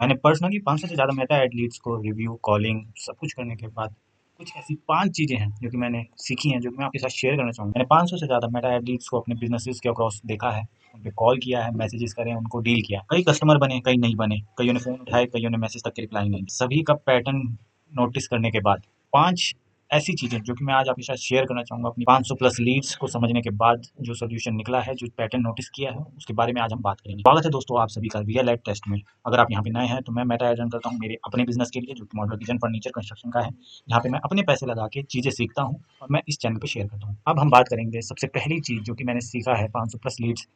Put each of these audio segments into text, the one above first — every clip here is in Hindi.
मैंने पर्सनली 500 से ज़्यादा मेटा एड लीड्स को रिव्यू, कॉलिंग सब कुछ करने के बाद कुछ ऐसी 5 चीज़ें हैं जो कि मैंने सीखी हैं, जो कि मैं आपके साथ शेयर करना चाहूँगा। मैंने 500 से ज़्यादा मेटा एड लीड्स को अपने बिज़नेसेस के अक्रॉस देखा है, उन पे कॉल किया है, मैसेजेस करे हैं, उनको डील किया। कई कस्टमर बने, कई नहीं बने, कईयों ने फ़ोन उठाए, कईयों ने मैसेज तक के रिप्लाई नहीं दिए। सभी का पैटर्न नोटिस करने के बाद 5 ऐसी चीज़ें जो कि मैं आज आपके साथ शेयर करना चाहूँगा, अपनी 500 प्लस लीड्स को समझने के बाद जो सॉल्यूशन निकला है, जो पैटर्न नोटिस किया है, उसके बारे में आज हम बात करेंगे। स्वागत है दोस्तों आप सभी का रियल लाइफ टेस्ट में। अगर आप यहाँ पे नए हैं तो मैं मेटा एड रन करता हूँ मेरे अपने बिजनेस के लिए, जो कि मॉडुलर किचन फर्नीचर कंस्ट्रक्शन का है, जहाँ पे मैं अपने पैसे लगा के चीज़ें सीखता हूँ और मैं इस चैनल पे शेयर करता हूँ। अब हम बात करेंगे सबसे पहली चीज़ जो कि मैंने सीखा है 500 प्लस लीड्स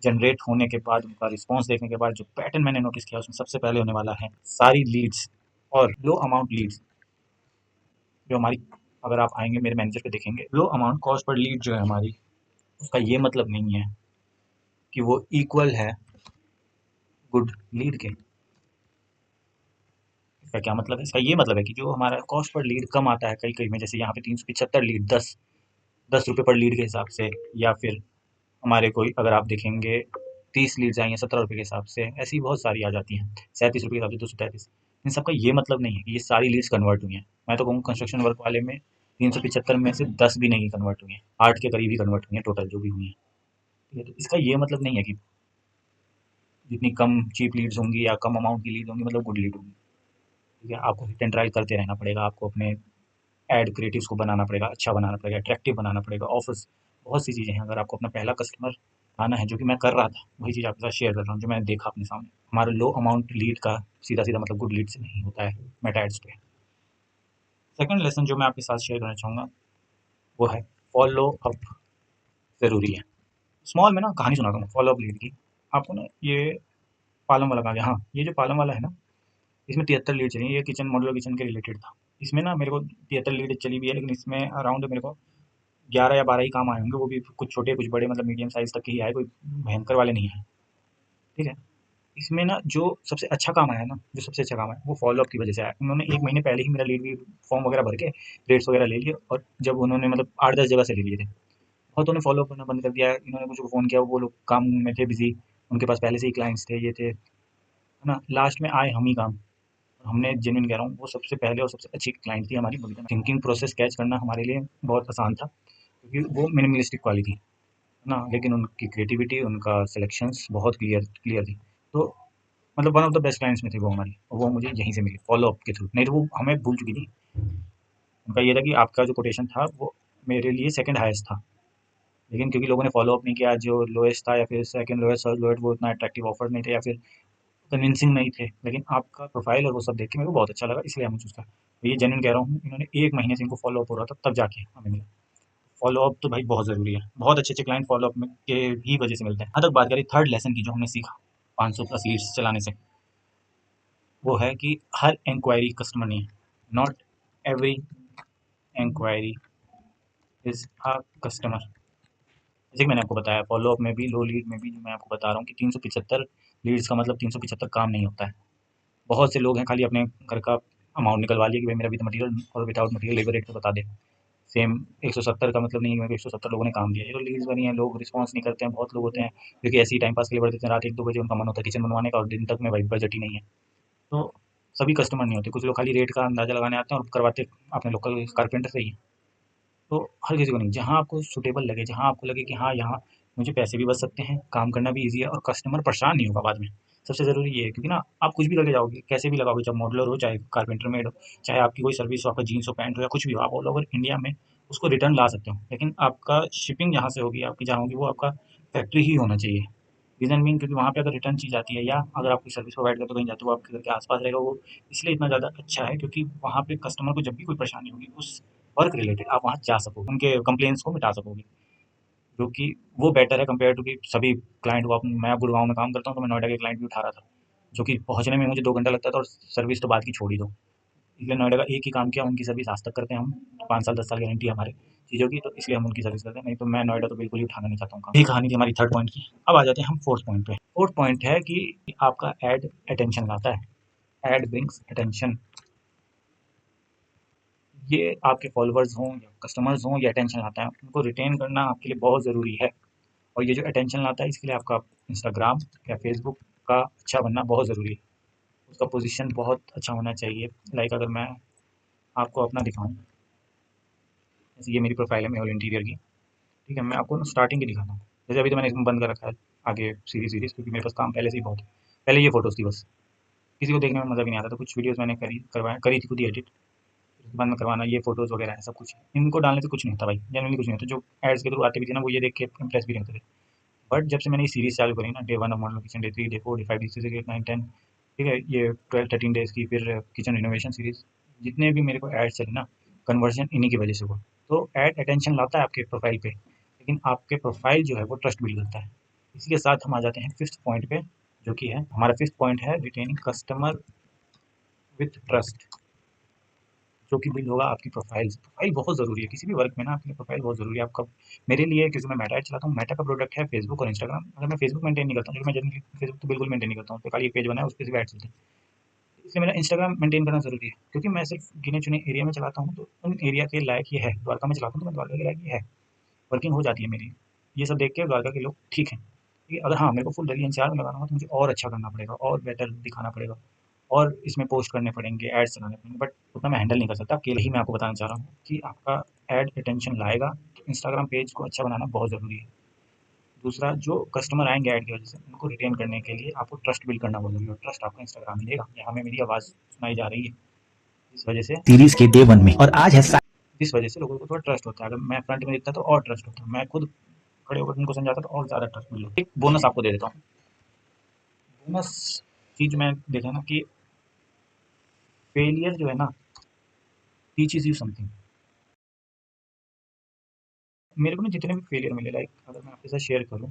जनरेट होने के बाद, उनका रिस्पॉन्स देखने के बाद जो पैटर्न मैंने नोटिस किया, उसमें सबसे पहले होने वाला है सारी लीड्स और लो अमाउंट लीड्स जो हमारी, अगर आप आएंगे मेरे मैनेजर पे देखेंगे, लो अमाउंट कॉस्ट पर लीड जो है हमारी, उसका ये मतलब नहीं है कि वो इक्वल है गुड लीड के। इसका क्या मतलब है? इसका ये मतलब है कि जो हमारा कॉस्ट पर लीड कम आता है कई कई में, जैसे यहाँ पे 375 लीड, 10 रुपये पर लीड के हिसाब से, या फिर हमारे कोई, अगर आप देखेंगे 30 लीड्स आई हैं 17 रुपये के हिसाब से, ऐसी बहुत सारी आ जाती हैं 37 रुपये के हिसाब से, 233। इन सबका ये मतलब नहीं है कि ये सारी लीड्स कन्वर्ट हुई हैं। मैं तो कहूँ कंस्ट्रक्शन वर्क वाले में 375 में से 10 भी नहीं कन्वर्ट हुई हैं, 8 के करीब ही कन्वर्ट हुई हैं टोटल जो भी हुई हैं। ठीक है, तो इसका ये मतलब नहीं है कि जितनी कम चीप लीड्स होंगी या कम अमाउंट की लीड होंगी मतलब गुड लीड होंगी। ठीक है, आपको हिट एंड ट्राई करते रहना पड़ेगा, आपको अपने एड क्रिएटिव्स को बनाना पड़ेगा, अच्छा बनाना पड़ेगा, अट्रैक्टिव बनाना पड़ेगा, ऑफर्स, बहुत सी चीज़ें हैं। अगर आपको अपना पहला कस्टमर आना है, जो कि मैं कर रहा था, वही चीज़ आपके साथ शेयर कर रहा हूँ जो मैंने देखा अपने सामने। हमारा लो अमाउंट लीड का सीधा सीधा मतलब गुड लीड से नहीं होता है मेटा एड्स पे। सेकंड लेसन जो मैं आपके साथ शेयर करना चाहूँगा वो है फॉलो अप ज़रूरी है। स्मॉल में ना कहानी सुनाता हूँ फॉलो अप लीड की आपको ना। ये पालम वाला कहा गया, हाँ, ये जो पालम वाला है ना, इसमें 73 लीड चली, ये किचन मॉड्यूलर किचन के रिलेटेड था। इसमें ना मेरे को 73 लीड चली भी है, लेकिन इसमें अराउंड मेरे को 11 या 12 ही काम आए होंगे, वो भी कुछ छोटे कुछ बड़े, मतलब मीडियम साइज़ तक के ही आए, कोई भयंकर वाले नहीं आए। ठीक है? इसमें ना जो सबसे अच्छा काम आया ना, जो सबसे अच्छा काम आया वो फ़ॉलो अप की वजह से आया। उन्होंने 1 महीने पहले ही मेरा लीड वीड फॉर्म वगैरह भर के रेट्स वगैरह ले लिए, और जब उन्होंने मतलब 8-10 जगह से ले लिए थे। बहुतों ने फ़ॉलो अप करना बंद कर दिया है। इन्होंने मुझको फ़ोन किया, वो लोग काम में थे बिज़ी, उनके पास पहले से ही क्लाइंट्स थे, ये थे, है ना? लास्ट में आए हम ही काम। हमने जेन्युइन कह रहा हूँ, वो सबसे पहले और सबसे अच्छी क्लाइंट थी हमारी बगीचा में। थिंकिंग प्रोसेस कैच करना हमारे लिए बहुत आसान था, क्योंकि वो मिनिमलिस्टिक वाली थी, है ना? लेकिन उनकी क्रिएटिविटी, उनका सिलेक्शंस बहुत क्लियर क्लियर थी। तो मतलब one of the best clients में थे वो हमारी, और वो मुझे यहीं से मिली फॉलो अप के थ्रू, नहीं तो वो हमें भूल चुकी थी। उनका ये था कि आपका जो कोटेशन था वो मेरे लिए सेकंड हाईएस्ट था, लेकिन क्योंकि लोगों ने फॉलो अप नहीं किया, जो लोएस्ट था या फिर सेकंड लोएस्ट, थर्ड लोएस्ट, वो इतना अट्रैक्टिव ऑफर नहीं थे या फिर कन्विंसिंग नहीं थे। लेकिन आपका प्रोफाइल और वो सब देख के मेरे को बहुत अच्छा लगा, इसलिए हमें चूज़ करा। तो ये जेन्युइन कह रहा हूँ, इन्होंने 1 महीने से इनको फॉलो अप हो रहा था, तब जाके हमें मिला। फॉलो अप तो भाई बहुत ज़रूरी है, बहुत अच्छे-अच्छे क्लाइंट फॉलो अप में के ही वजह से मिलते हैं। यहाँ तक बात करें थर्ड लेसन की जो हमने सीखा 500 प्लस लीड्स चलाने से, वो है कि हर इंक्वायरी कस्टमर नहीं है। Not every enquiry is a customer. जैसे कि मैंने आपको बताया फॉलो अप में भी, लो लीड में भी, मैं आपको बता रहा हूँ कि 375 लीड्स का मतलब 375 काम नहीं होता है। बहुत से लोग हैं खाली अपने घर का अमाउंट निकलवा लिए कि भाई मेरा विद मटेरियल और विदाउट मटेरियल लेबर रेट तो बता दे। सेम 170 का मतलब नहीं है कि मेरे को 170 लोगों ने काम दिया। ये तो लीड्स बनी है, लोग रिस्पॉन्स नहीं करते हैं। बहुत लोग होते हैं जो कि ऐसे ही टाइम पास के लिए भर देते हैं, रात 1-2 बजे उनका मन होता है किचन बनवाने का, और दिन तक में भाई बजट ही नहीं है। तो सभी कस्टमर नहीं होते, कुछ लोग खाली रेट का अंदाज़ा लगाने आते हैं और करवाते अपने लोकल कारपेंटर से ही हैं। तो हर किसी को नहीं, जहाँ आपको सूटेबल लगे, जहाँ आपको लगे कि हाँ, यहाँ मुझे पैसे भी बच सकते हैं, काम करना भी ईज़ी है और कस्टमर परेशान नहीं होगा बाद में। सबसे ज़रूरी ये है, क्योंकि ना आप कुछ भी करके जाओगे, कैसे भी लगाओगे, चाहे मॉडलर हो, चाहे कारपेंटर मेड हो, चाहे आपकी कोई सर्विस हो, आपका जीन्स हो, पैंट हो, या कुछ भी हो, आप ऑल ओवर इंडिया में उसको रिटर्न ला सकते हो। लेकिन आपका शिपिंग जहाँ से होगी, आपकी जहाँ होगी, वो आपका फैक्ट्री ही होना चाहिए। रीज़न मीन क्योंकि वहाँ पे अगर रिटर्न चीज़ आती है, या अगर आप कोई सर्विस प्रोवाइड करते हो कहीं जाते हो, वो आपके घर के आस-पास रहेगा, वो इसलिए इतना ज़्यादा अच्छा है क्योंकि वहाँ पे कस्टमर को जब भी कोई परेशानी होगी उस वर्क रिलेटेड, आप वहाँ जा सकोगे, उनके कंप्लेंट्स को मिटा सकोगे, जो कि वो बेटर है कंपेयर टू कि सभी क्लाइंट को मैं अब गुड़गाँव में काम करता हूँ, तो मैं नोएडा के क्लाइंट भी उठा रहा था, जो कि पहुँचने में मुझे 2 घंटा लगता था, और सर्विस तो बात की छोड़ ही दो। इसलिए नोएडा का एक ही काम किया, उनकी सर्विस आज तक करते हैं हम। 5 साल 10 साल गारंटी है हमारे चीज़ों की, तो इसलिए हम उनकी सर्विस करते हैं, नहीं तो मैं नोएडा तो बिल्कुल ही उठाना नहीं चाहता हूँ काम। यही कहानी थी हमारी थर्ड पॉइंट की। अब आ जाते हैं हम फोर्थ पॉइंट पे। फोर्थ पॉइंट है कि आपका एड अटेंशन लाता है, एड ब्रिंग्स अटेंशन। ये आपके फॉलोअर्स हों या कस्टमर्स हों, ये अटेंशन लाता है, उनको रिटेन करना आपके लिए बहुत ज़रूरी है। और ये जो अटेंशन लाता है, इसके लिए आपका इंस्टाग्राम या फेसबुक का अच्छा बनना बहुत ज़रूरी है। उसका पोजीशन बहुत अच्छा होना चाहिए। लाइक अगर मैं आपको अपना दिखाऊं, जैसे ये मेरी प्रोफाइल है मेहुल इंटीरियर की, ठीक है। मैं आपको ना स्टार्टिंग की दिखाता हूँ। जैसे अभी तो मैंने इसमें बंद कर रखा है आगे सीरीज, क्योंकि मेरे पास काम पहले से ही बहुत है। पहले ये फोटोज़ थी बस, किसी को देखने में मज़ा भी नहीं आता था। कुछ वीडियोज़ मैंने करी थी खुद ही एडिट, बाद में करवाना, ये फोटोज़ वगैरह है सब कुछ। इनको डालने से कुछ नहीं होता भाई, जनरली कुछ नहीं होता। जो एड्स के थ्रू आते भी थे ना, वो ये देख के इंप्रेस भी नहीं होते थे। बट जब से मैंने ये सीरीज़ चालू करी ना, day 1 of model kitchen, day 3, day 4, day 5, day 6, day 8, 9, 10, ठीक है, ये 12-13 डेज़ की, फिर किचन रिनोवेशन सीरीज़, जितने भी मेरे को ऐड चले ना, कन्वर्जन इन्हीं की वजह से हुआ। तो ऐड अटेंशन लाता है आपके प्रोफाइल पे, लेकिन आपके प्रोफाइल जो है वो ट्रस्ट बिल्ड करता है। इसी के साथ हम आ जाते हैं फिफ्थ पॉइंट पे, जो कि है हमारा फिफ्थ पॉइंट है रिटेनिंग कस्टमर विथ ट्रस्ट, जो कि बिल्ड होगा आपकी प्रोफाइल से। प्रोफाइल बहुत ज़रूरी है किसी भी वर्क में ना, आपके लिए प्रोफाइल बहुत ज़रूरी है। आपका, मेरे लिए, क्योंकि मैं मेटा ऐड चलाता हूँ, मेटा का प्रोडक्ट है फेसबुक और इंस्टाग्राम। अगर मैं फेसबुक मेंटेन नहीं करता हूँ, क्योंकि मैं जनरली फेसबुक तो बिल्कुल मेंटेन नहीं करता हूँ, तो खाली एक पेज बना है, उस पर सिर्फ ऐड चलते हैं। इसलिए मेरा इंस्टाग्राम मेंटेन करना ज़रूरी है, क्योंकि मैं सिर्फ गिने चुने एरिया में चलाता हूँ, तो उन एरिया के लायक ये है। द्वारका में चलाता हूँ तो मैं द्वारका के लायक ये है, वर्किंग हो जाती है मेरी। ये सब देख के द्वारका के लोग ठीक हैं। ठीक है, अगर हाँ मेरे को फुल दिल्ली एनसीआर में लगाना हो तो मुझे और अच्छा करना पड़ेगा, और बेटर दिखाना पड़ेगा, और इसमें पोस्ट करने पड़ेंगे, एड्स चलाने पड़ेंगे, बट उतना मैं हैंडल नहीं कर सकता अकेले ही। मैं आपको बताना चाह रहा हूँ कि आपका एड अटेंशन लाएगा, तो इंस्टाग्राम पेज को अच्छा बनाना बहुत ज़रूरी है। दूसरा, जो कस्टमर आएंगे ऐड की वजह से, उनको रिटेन करने के लिए आपको ट्रस्ट बिल्ड करना बहुत जरूरी है। ट्रस्ट आपका इंस्टाग्राम ही देगा। यहाँ में मेरी आवाज़ सुनाई जा रही है, इस वजह से सीरीज के डे 1 में, और आज है जिस वजह से लोगों को थोड़ा ट्रस्ट होता है। अगर मैं फ्रंट में दिखता तो और ट्रस्ट होता, मैं खुद खड़े होकर उनको समझाता तो और ज़्यादा ट्रस्ट मिलता। एक बोनस आपको दे देता हूँ। बोनस चीज़ मैं देखा ना कि फेलियर जो है ना, टीचेस यू समथिंग। मेरे को ना जितने भी फेलियर मिले, लाइक अगर मैं आपके साथ शेयर करूँ,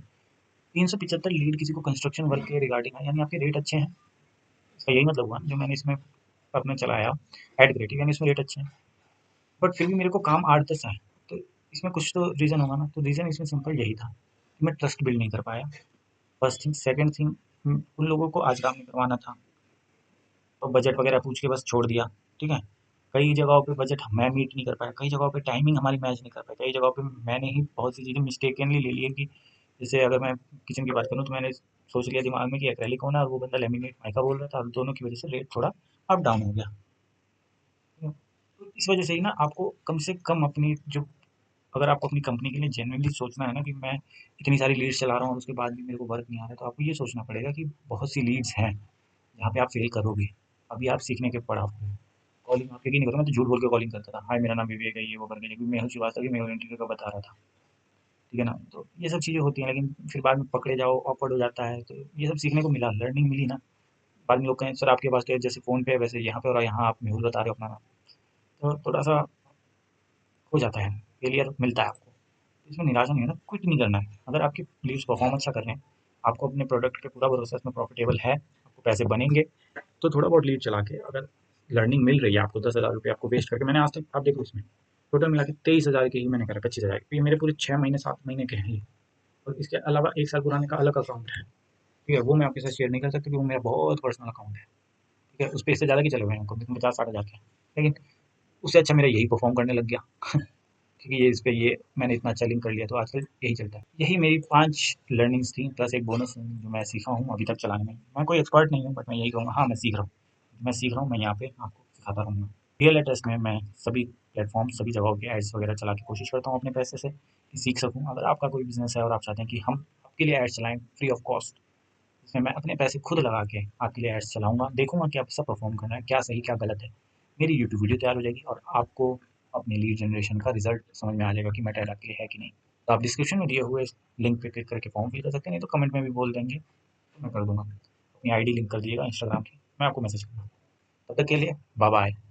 375 लीड किसी को कंस्ट्रक्शन वर्क के रिगार्डिंग है, यानी आपके रेट अच्छे हैं। इसका यही मतलब हुआ जो मैंने इसमें अपने चलाया एड क्रिएटिव, यानी इसमें रेट अच्छे हैं। बट फिर भी मेरे को काम 8-10 आए, तो इसमें कुछ तो रीज़न होगा ना। तो रीज़न इसमें सिंपल यही था कि मैं ट्रस्ट बिल्ड नहीं कर पाया, फर्स्ट थिंग। सेकंड थिंग, उन लोगों को आज काम नहीं करवाना था, तो बजट वगैरह पूछ के बस छोड़ दिया, ठीक है। कई जगहों पे बजट मैं मीट नहीं कर पाया, कई जगहों पे टाइमिंग हमारी मैच नहीं कर पाई, कई जगहों पे मैंने ही बहुत सी चीज़ें मिस्टेकनली ले ली है। कि जैसे अगर मैं किचन की बात करूँ, तो मैंने सोच लिया दिमाग में कि एक्रेलिक होना, और वो बंदा लेमिनेट माइका बोल रहा था, और दोनों की वजह से रेट थोड़ा अप डाउन हो गया। तो इस वजह से ही ना, आपको कम से कम अपनी जो, अगर आपको अपनी कंपनी के लिए जेन्युइनली सोचना है ना कि मैं इतनी सारी लीड्स चला रहा हूँ और उसके बाद भी मेरे को वर्क नहीं आ रहा है, तो आपको ये सोचना पड़ेगा कि बहुत सी लीड्स हैं जहाँ पे आप फेल करोगे। अभी आप सीखने के पड़ाव पे हो। कॉलिंग आप यकीन नहीं करो, मैं तो झूठ बोल के कॉलिंग करता था, हाय मेरा नाम विवेक है, ये वो करके, लेकिन मेहुल श्रीवास्तव भी मेहुल इंटीरियर का बता रहा था, ठीक है ना। तो ये सब चीज़ें होती हैं, लेकिन फिर बाद में पकड़े जाओ, ऑकवर्ड हो जाता है। तो ये सब सीखने को मिला, लर्निंग मिली ना। बाद में लोग कहें सर आपके पास तो जैसे फ़ोन पे है वैसे यहाँ पे, और यहाँ आप मेहुल बता रहे हो अपना नाम। तो थोड़ा सा हो जाता है, फेलियर मिलता है आपको। इसमें निराशा नहीं है ना, क्विट नहीं करना है। अगर आपकी लीड्स परफॉर्म अच्छा कर रहे हैं, आपको अपने प्रोडक्ट पे पूरा भरोसा है, इसमें प्रॉफिटेबल है, आपको पैसे बनेंगे, तो थोड़ा बहुत लीड चला के अगर लर्निंग मिल रही है आपको, 10,000 रुपये आपको वेस्ट करके, मैंने आज तक, आप देखो इसमें टोटल मिला के 23,000 के ही मैंने करा, 25,000 के। ये मेरे पूरे 6 महीने 7 महीने के हैं ये। और इसके अलावा 1 साल पुराने का अलग अकाउंट है, ठीक है, वो मैं आपके साथ शेयर नहीं कर सकता, क्योंकि वो मेरा बहुत पर्सनल अकाउंट है, ठीक है। उस पर इससे ज़्यादा की चले हुए हैं, कम से कम 50-60 हज़ार के। लेकिन उससे अच्छा मेरा यही परफॉर्म करने लग गया क्योंकि ये इस पे ये मैंने इतना अच्छा लिंक कर लिया, तो आजकल यही चलता है। यही मेरी 5 लर्निंग्स थी, प्लस एक बोनस जो मैं सीखा हूँ अभी तक चलाने में। मैं कोई एक्सपर्ट नहीं हूँ, बट मैं यही कहूँगा, हाँ मैं सीख रहा हूँ। मैं सीख रहा हूँ, मैं यहाँ पे आपको सिखाता रहूँगा। रियल लेटेस्ट में मैं सभी प्लेटफॉर्म, सभी जगहों के एड्स वगैरह चला के कोशिश करता हूँ अपने पैसे से कि सीख सकूँ। अगर आपका कोई बिजनेस है और आप चाहते हैं कि हम आपके लिए एड्स चलाएँ फ्री ऑफ कॉस्ट, इसमें मैं अपने पैसे खुद लगा के आपके लिए एड्स चलाऊँगा, देखूँगा कि आप सब परफॉर्म करना है, क्या सही क्या गलत है। मेरी यूट्यूब वीडियो तैयार हो जाएगी, और आपको अपनी लीड जनरेशन का रिजल्ट समझ में आ जाएगा कि मेटा आपके लिए है कि नहीं। तो आप डिस्क्रिप्शन में दिए हुए लिंक पे क्लिक करके फॉर्म फिल कर सकते हैं, नहीं तो कमेंट में भी बोल देंगे तो मैं कर दूंगा। अपनी आईडी लिंक कर दिएगा इंस्टाग्राम की, मैं आपको मैसेज करूँगा। तब तक के लिए बाय बाय।